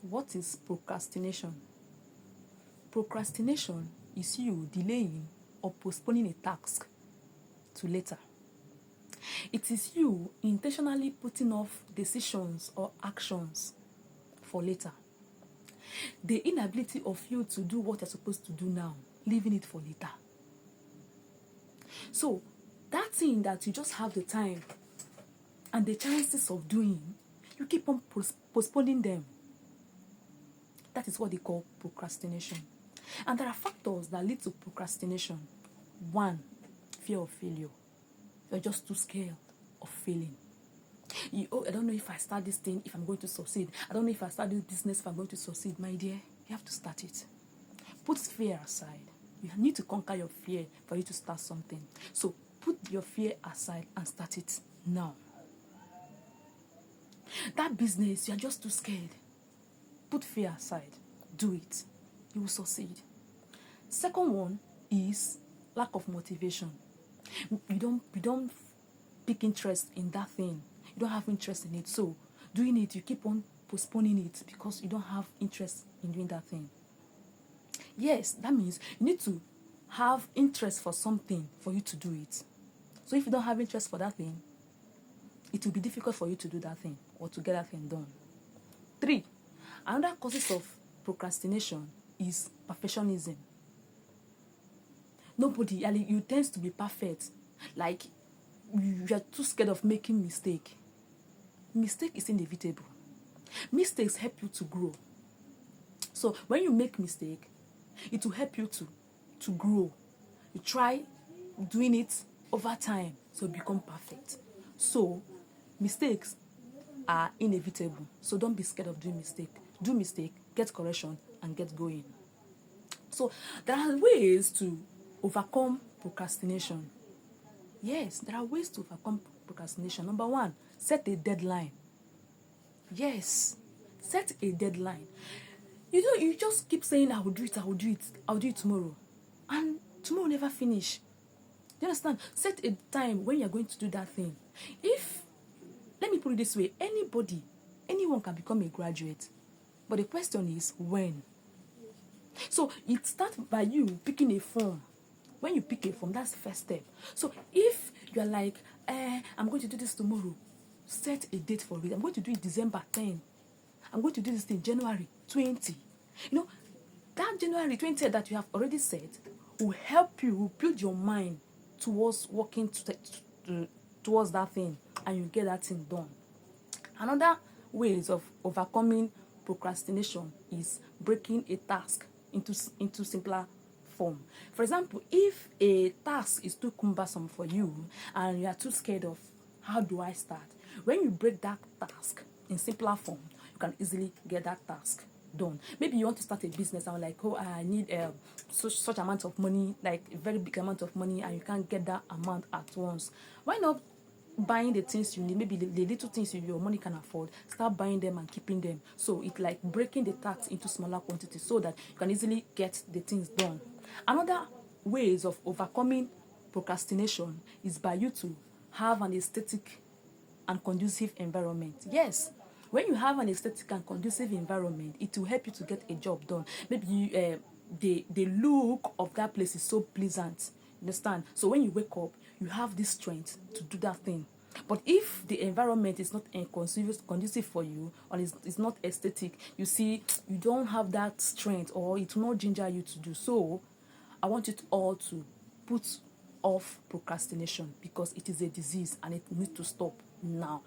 What is procrastination? Procrastination is you delaying or postponing a task to later. It is you intentionally putting off decisions or actions for later. The inability of you to do what you're supposed to do now, leaving it for later. So, that thing that you just have the time and the chances of doing, you keep on postponing them. That is what they call procrastination. And there are factors that lead to procrastination. One, fear of failure. You're just too scared of failing. I don't know if I start this thing, if I'm going to succeed. I don't know if I start this business, if I'm going to succeed. My dear, you have to start it. Put fear aside. You need to conquer your fear for you to start something. So put your fear aside and start it now. That business, you're just too scared. Put fear aside. Do it. You will succeed. Second one is lack of motivation. You don't pick interest in that thing. You don't have interest in it. So doing it, you keep on postponing it because you don't have interest in doing that thing. Yes, that means you need to have interest for something for you to do it. So if you don't have interest for that thing, it will be difficult for you to do that thing or to get that thing done. 3, another causes of procrastination is perfectionism. Nobody, you tend to be perfect. Like, you are too scared of making mistake. Mistake is inevitable. Mistakes help you to grow. So when you make mistake, it will help you to grow. You try doing it over time so become perfect. So mistakes are inevitable. So don't be scared of doing mistake. Do mistake, get correction, and get going. So there are ways to overcome procrastination. Yes, there are ways to overcome procrastination. Number 1, set a deadline. Yes, set a deadline. You just keep saying, I will do it tomorrow. And tomorrow never finish. Do you understand? Set a time when you're going to do that thing. Let me put it this way, anyone can become a graduate. But the question is, when? So it starts by you picking a form. When you pick a form, that's the first step. So if you're like, I'm going to do this tomorrow, set a date for it. I'm going to do it December 10. I'm going to do this thing January 20. That January 20 that you have already set will help you, will build your mind towards working towards that thing, and you get that thing done. Another ways of overcoming procrastination is breaking a task into simpler form. For example, if a task is too cumbersome for you and you are too scared of how do I start, when you break that task in simpler form, you can easily get that task done. Maybe you want to start a business and like, I need such amount of money, like a very big amount of money, and you can't get that amount at once. Why not buying the things you need, maybe the little things your money can afford, start buying them and keeping them. So it's like breaking the task into smaller quantities so that you can easily get the things done. Another ways of overcoming procrastination is by you to have an aesthetic and conducive environment. Yes, when you have an aesthetic and conducive environment, it will help you to get a job done. Maybe the look of that place is so pleasant. Understand? So when you wake up, you have this strength to do that thing. But if the environment is not conducive for you, or it's not aesthetic, you see, you don't have that strength, or it will not ginger you to do so. I want you all to put off procrastination because it is a disease and it needs to stop now.